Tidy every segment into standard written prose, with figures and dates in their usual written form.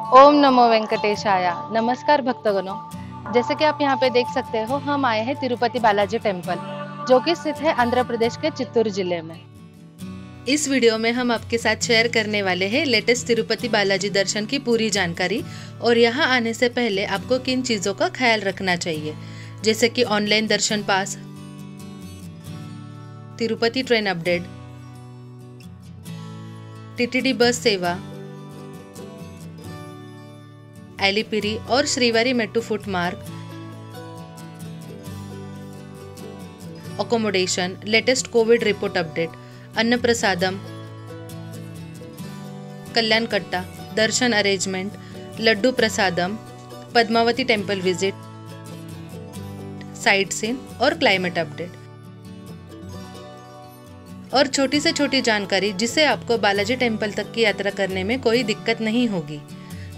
ओम नमो वेंकटेशाय। नमस्कार भक्तगणों, जैसे कि आप यहाँ पे देख सकते हो, हम आए हैं तिरुपति बालाजी टेम्पल, जो कि स्थित है आंध्र प्रदेश के चित्तूर जिले में। इस वीडियो में हम आपके साथ शेयर करने वाले हैं लेटेस्ट तिरुपति बालाजी दर्शन की पूरी जानकारी और यहाँ आने से पहले आपको किन चीज़ों का ख्याल रखना चाहिए, जैसे कि online darshan pass, Tirupati train update, TTD bus seva, Alipiri और श्रीवारी मेट्टू फुटमार्ग, accommodation, latest covid report update, Annaprasadam, Kalyana Katta, darshan arrangement, laddu prasadam, Padmavati temple visit, sight seen और क्लाइमेट अपडेट और छोटी से छोटी जानकारी जिससे आपको बालाजी टेम्पल तक की यात्रा करने में कोई दिक्कत नहीं होगी।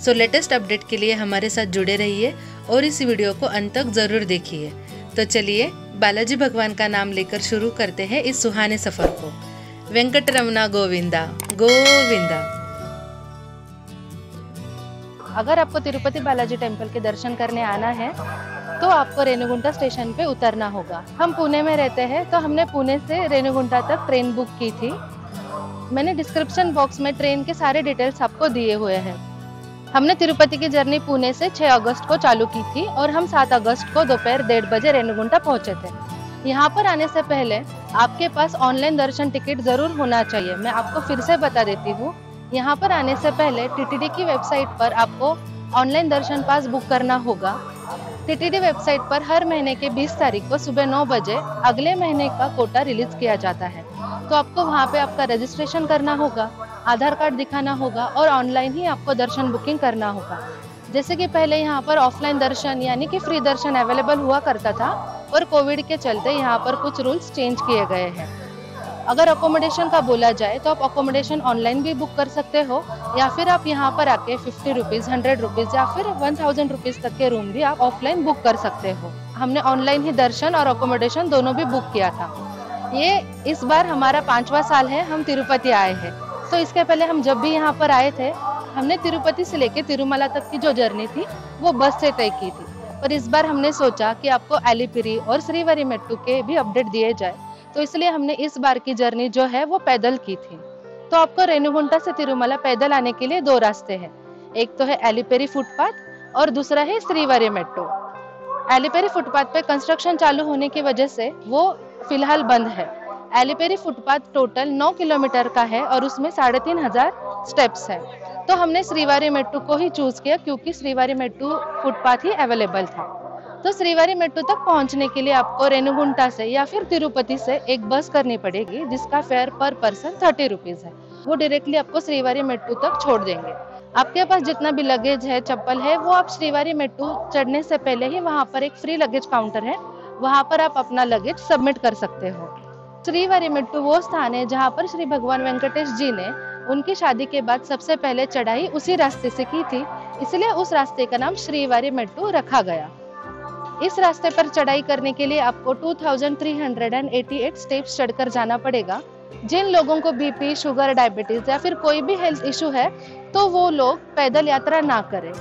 सो लेटेस्ट अपडेट के लिए हमारे साथ जुड़े रहिए और इस वीडियो को अंत तक जरूर देखिए। तो चलिए बालाजी भगवान का नाम लेकर शुरू करते हैं इस सुहाने सफर को। वेंकटरमना गोविंदा गोविंदा। अगर आपको तिरुपति बालाजी टेम्पल के दर्शन करने आना है तो आपको रेणुगुंटा स्टेशन पे उतरना होगा। हम पुणे में रहते हैं तो हमने पुणे से रेणुगुंटा तक ट्रेन बुक की थी। मैंने डिस्क्रिप्शन बॉक्स में ट्रेन के सारे डिटेल्स आपको दिए हुए हैं। हमने तिरुपति की जर्नी पुणे से 6 अगस्त को चालू की थी और हम 7 अगस्त को दोपहर 1:30 बजे रेणुगुंटा पहुंचे थे। यहाँ पर आने से पहले आपके पास ऑनलाइन दर्शन टिकट जरूर होना चाहिए। मैं आपको फिर से बता देती हूँ, यहाँ पर आने से पहले टीटीडी की वेबसाइट पर आपको ऑनलाइन दर्शन पास बुक करना होगा। टीटीडी वेबसाइट पर हर महीने के 20 तारीख को सुबह 9 बजे अगले महीने का कोटा रिलीज किया जाता है। तो आपको वहाँ पे आपका रजिस्ट्रेशन करना होगा, आधार कार्ड दिखाना होगा और ऑनलाइन ही आपको दर्शन बुकिंग करना होगा। जैसे कि पहले यहाँ पर ऑफलाइन दर्शन यानी कि फ्री दर्शन अवेलेबल हुआ करता था और कोविड के चलते यहाँ पर कुछ रूल्स चेंज किए गए हैं। अगर अकोमोडेशन का बोला जाए तो आप अकोमोडेशन ऑनलाइन भी बुक कर सकते हो या फिर आप यहाँ पर आके 50 रुपीज़, 100 रुपीज़ या फिर 1000 रुपीज़ तक के रूम भी आप ऑफलाइन बुक कर सकते हो। हमने ऑनलाइन ही दर्शन और अकोमोडेशन दोनों भी बुक किया था। ये इस बार हमारा 5वां साल है हम तिरुपति आए हैं। तो इसके पहले हम जब भी यहाँ पर आए थे हमने तिरुपति से लेके तिरुमला तक की जो जर्नी थी वो बस से तय की थी। पर इस बार हमने सोचा कि आपको एलिपिरी और श्रीवारी मेट्टू के भी अपडेट दिए जाए, तो इसलिए हमने इस बार की जर्नी जो है वो पैदल की थी। तो आपको रेणुगुंटा से तिरुमला पैदल आने के लिए 2 रास्ते हैं। एक तो है एलिपेरी फुटपाथ और दूसरा है श्रीवारी मेट्टू। एलिपेरी फुटपाथ पे कंस्ट्रक्शन चालू होने की वजह से वो फिलहाल बंद है। एलिपेरी फुटपाथ टोटल 9 किलोमीटर का है और उसमें 3500 स्टेप्स है। तो हमने श्रीवारी मेट्टू को ही चूज किया क्योंकि श्रीवारी मेट्टू फुटपाथ ही अवेलेबल था। तो श्रीवारी मेट्टू तक पहुंचने के लिए आपको रेणुगुंटा से या फिर तिरुपति से एक बस करनी पड़ेगी जिसका फेयर पर पर्सन 30 रुपीज़ है। वो डायरेक्टली आपको श्रीवारी मेट्टू तक छोड़ देंगे। आपके पास जितना भी लगेज है, चप्पल है, वो आप श्रीवारी मेट्टू चढ़ने से पहले ही वहाँ पर एक फ्री लगेज काउंटर है, वहाँ पर आप अपना लगेज सबमिट कर सकते हो। श्रीवारी मेट्टू वो स्थान है जहाँ पर श्री भगवान वेंकटेश जी ने उनकी शादी के बाद सबसे पहले चढ़ाई उसी रास्ते से की थी, इसलिए उस रास्ते का नाम श्रीवारी मेट्टू रखा गया। इस रास्ते पर चढ़ाई करने के लिए आपको 2388 स्टेप्स चढ़कर जाना पड़ेगा। जिन लोगों को बीपी, शुगर, डायबिटीज या फिर कोई भी हेल्थ इशू है तो वो लोग पैदल यात्रा ना करें,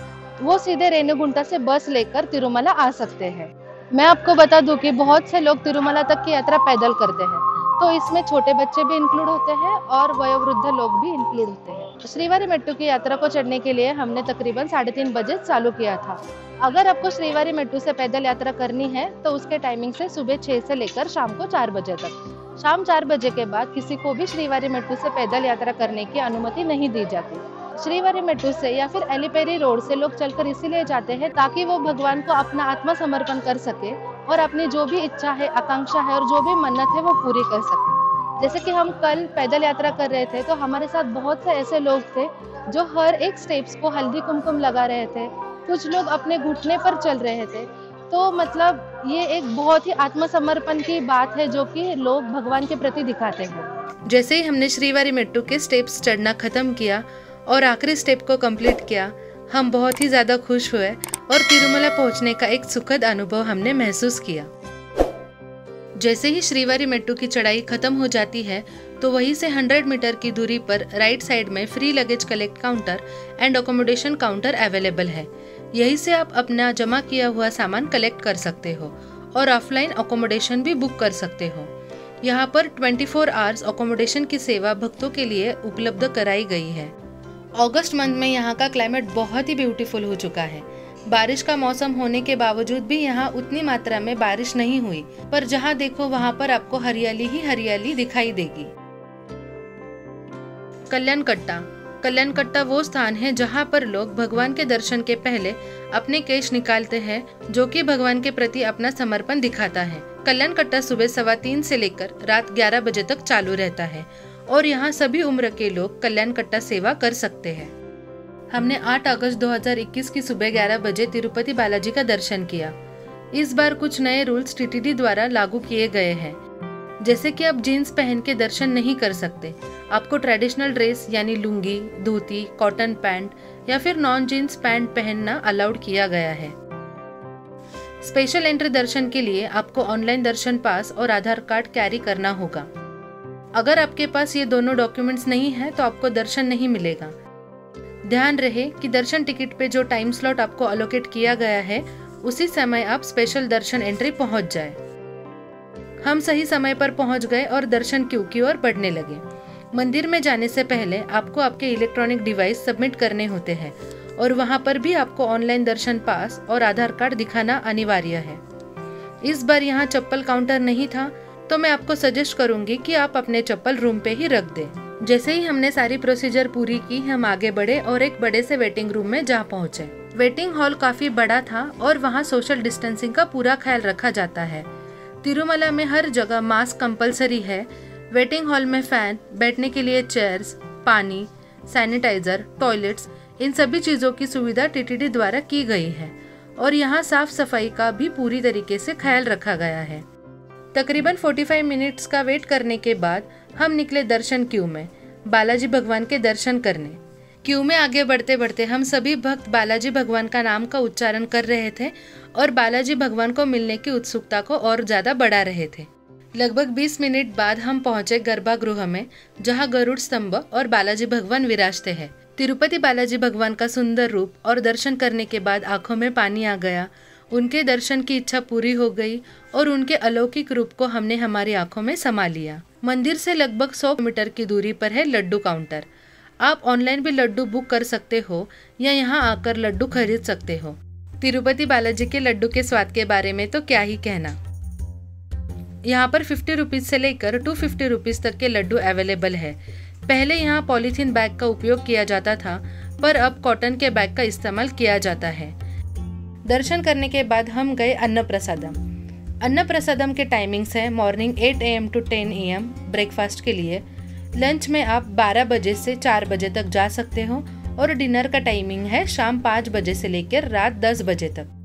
वो सीधे रेणुगुंटा से बस लेकर तिरुमला आ सकते हैं। मैं आपको बता दूं कि बहुत से लोग तिरुमला तक की यात्रा पैदल करते हैं, तो इसमें छोटे बच्चे भी इंक्लूड होते हैं और वयोवृद्ध लोग भी इंक्लूड होते हैं। श्रीवारी मेट्टू की यात्रा को चढ़ने के लिए हमने तकरीबन 3:30 बजे चालू किया था। अगर आपको श्रीवारी मेट्टू से पैदल यात्रा करनी है तो उसके टाइमिंग से सुबह 6 से लेकर शाम को 4 बजे तक। शाम 4 बजे के बाद किसी को भी श्रीवारी मेट्टू से पैदल यात्रा करने की अनुमति नहीं दी जाती। श्रीवारी मेट्टू से या फिर एलिपेरी रोड से लोग चलकर इसीलिए जाते हैं ताकि वो भगवान को अपना आत्मसमर्पण कर सके और अपनी जो भी इच्छा है, आकांक्षा है और जो भी मन्नत है वो पूरी कर सके। जैसे कि हम कल पैदल यात्रा कर रहे थे तो हमारे साथ बहुत से ऐसे लोग थे जो हर एक स्टेप्स को हल्दी कुमकुम लगा रहे थे, कुछ लोग अपने घुटने पर चल रहे थे। तो मतलब ये एक बहुत ही आत्मसमर्पण की बात है जो कि लोग भगवान के प्रति दिखाते हैं। जैसे ही हमने श्रीवारी मेट्टू के स्टेप्स चढ़ना खत्म किया और आखिरी स्टेप को कंप्लीट किया, हम बहुत ही ज़्यादा खुश हुए और तिरुमला पहुंचने का एक सुखद अनुभव हमने महसूस किया। जैसे ही श्रीवारी मेट्टू की चढ़ाई खत्म हो जाती है, तो वहीं से 100 मीटर की दूरी पर राइट साइड में free luggage collect counter and accommodation counter available है। यहीं से आप अपना जमा किया हुआ सामान कलेक्ट कर सकते हो और ऑफलाइन अकोमोडेशन भी बुक कर सकते हो। यहाँ पर 24 आवर्स अकोमोडेशन की सेवा भक्तों के लिए उपलब्ध कराई गई है। अगस्त मंथ में यहाँ का क्लाइमेट बहुत ही ब्यूटीफुल हो चुका है। बारिश का मौसम होने के बावजूद भी यहाँ उतनी मात्रा में बारिश नहीं हुई, पर जहाँ देखो वहाँ पर आपको हरियाली ही हरियाली दिखाई देगी। कल्याणकट्टा। कल्याणकट्टा वो स्थान है जहाँ पर लोग भगवान के दर्शन के पहले अपने केश निकालते हैं, जो कि भगवान के प्रति अपना समर्पण दिखाता है। कल्याणकट्टा सुबह 3:15 से लेकर रात 11 बजे तक चालू रहता है और यहाँ सभी उम्र के लोग कल्याणकट्टा सेवा कर सकते हैं। हमने 8 अगस्त 2021 की सुबह 11 बजे तिरुपति बालाजी का दर्शन किया। इस बार कुछ नए रूल्स टीटीडी द्वारा लागू किए गए हैं, जैसे कि आप जीन्स पहन के दर्शन नहीं कर सकते। आपको ट्रेडिशनल ड्रेस यानी लुंगी, धोती, कॉटन पैंट या फिर नॉन जीन्स पैंट पहनना अलाउड किया गया है। स्पेशल एंट्री दर्शन के लिए आपको ऑनलाइन दर्शन पास और आधार कार्ड कैरी करना होगा। अगर आपके पास ये दोनों डॉक्यूमेंट्स नहीं है तो आपको दर्शन नहीं मिलेगा। ध्यान रहे कि दर्शन टिकट पे जो टाइम स्लॉट आपको अलोकेट किया गया है उसी समय आप स्पेशल दर्शन एंट्री पहुंच जाए। हम सही समय पर पहुंच गए और दर्शन क्यू की ओर बढ़ने लगे। मंदिर में जाने से पहले आपको आपके इलेक्ट्रॉनिक डिवाइस सबमिट करने होते हैं और वहां पर भी आपको ऑनलाइन दर्शन पास और आधार कार्ड दिखाना अनिवार्य है। इस बार यहाँ चप्पल काउंटर नहीं था, तो मैं आपको सजेस्ट करूंगी कि आप अपने चप्पल रूम पे ही रख दें। जैसे ही हमने सारी प्रोसीजर पूरी की, हम आगे बढ़े और एक बड़े से वेटिंग रूम में जा पहुंचे। वेटिंग हॉल काफी बड़ा था और वहाँ सोशल डिस्टेंसिंग का पूरा ख्याल रखा जाता है। तिरुमला में हर जगह मास्क कंपलसरी है। वेटिंग हॉल में फैन, बैठने के लिए चेयर्स, पानी, सैनिटाइजर, टॉयलेट्स, इन सभी चीजों की सुविधा टीटीडी द्वारा की गई है और यहाँ साफ सफाई का भी पूरी तरीके से ख्याल रखा गया है। तकरीबन 45 मिनट्स का वेट करने के बाद हम निकले दर्शन क्यू में बालाजी भगवान के दर्शन करने। क्यू में आगे बढ़ते बढ़ते हम सभी भक्त बालाजी भगवान का नाम का उच्चारण कर रहे थे और बालाजी भगवान को मिलने की उत्सुकता को और ज्यादा बढ़ा रहे थे। लगभग 20 मिनट बाद हम पहुंचे गर्भगृह में, जहां गरुड़ स्तंभ और बालाजी भगवान विराजते हैं। तिरुपति बालाजी भगवान का सुंदर रूप और दर्शन करने के बाद आंखों में पानी आ गया। उनके दर्शन की इच्छा पूरी हो गई और उनके अलौकिक रूप को हमने हमारी आंखों में समा लिया। मंदिर से लगभग 100 मीटर की दूरी पर है लड्डू काउंटर। आप ऑनलाइन भी लड्डू बुक कर सकते हो या यहाँ आकर लड्डू खरीद सकते हो। तिरुपति बालाजी के लड्डू के स्वाद के बारे में तो क्या ही कहना। यहाँ पर 50 रुपीज से लेकर 250 रुपीज तक के लड्डू अवेलेबल है। पहले यहाँ पॉलीथीन बैग का उपयोग किया जाता था, पर अब कॉटन के बैग का इस्तेमाल किया जाता है। दर्शन करने के बाद हम गए अन्नप्रसादम। अन्नप्रसादम के टाइमिंग्स है morning 8 AM to 10 AM breakfast के लिए। लंच में आप 12 बजे से 4 बजे तक जा सकते हो और डिनर का टाइमिंग है शाम 5 बजे से लेकर रात 10 बजे तक।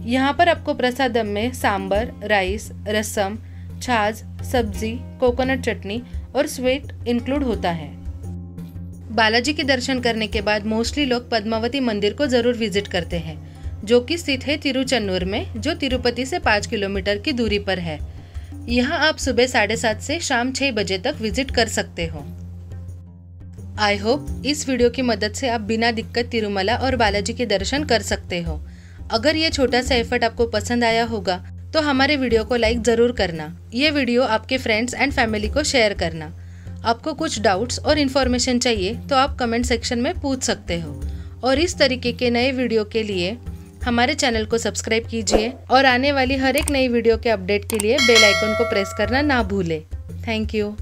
यहाँ पर आपको प्रसादम में सांबर, राइस, रसम, छाछ, सब्जी, कोकोनट चटनी और स्वीट इंक्लूड होता है। बालाजी के दर्शन करने के बाद मोस्टली लोग पद्मावती मंदिर को जरूर विजिट करते हैं, जो कि स्थित है तिरुचन्नूर में, जो तिरुपति से 5 किलोमीटर की दूरी पर है। यहाँ आप सुबह 7:30 से शाम 6 बजे तक विजिट कर सकते हो। आई होप इस वीडियो की मदद से आप बिना दिक्कत तिरुमला और बालाजी के दर्शन कर सकते हो। अगर ये छोटा सा एफर्ट आपको पसंद आया होगा तो हमारे वीडियो को लाइक जरूर करना। ये वीडियो आपके फ्रेंड्स एंड फैमिली को शेयर करना। आपको कुछ डाउट्स और इन्फॉर्मेशन चाहिए तो आप कमेंट सेक्शन में पूछ सकते हो। और इस तरीके के नए वीडियो के लिए हमारे चैनल को सब्सक्राइब कीजिए और आने वाली हर एक नई वीडियो के अपडेट के लिए बेल आइकन को प्रेस करना ना भूलें। Thank you.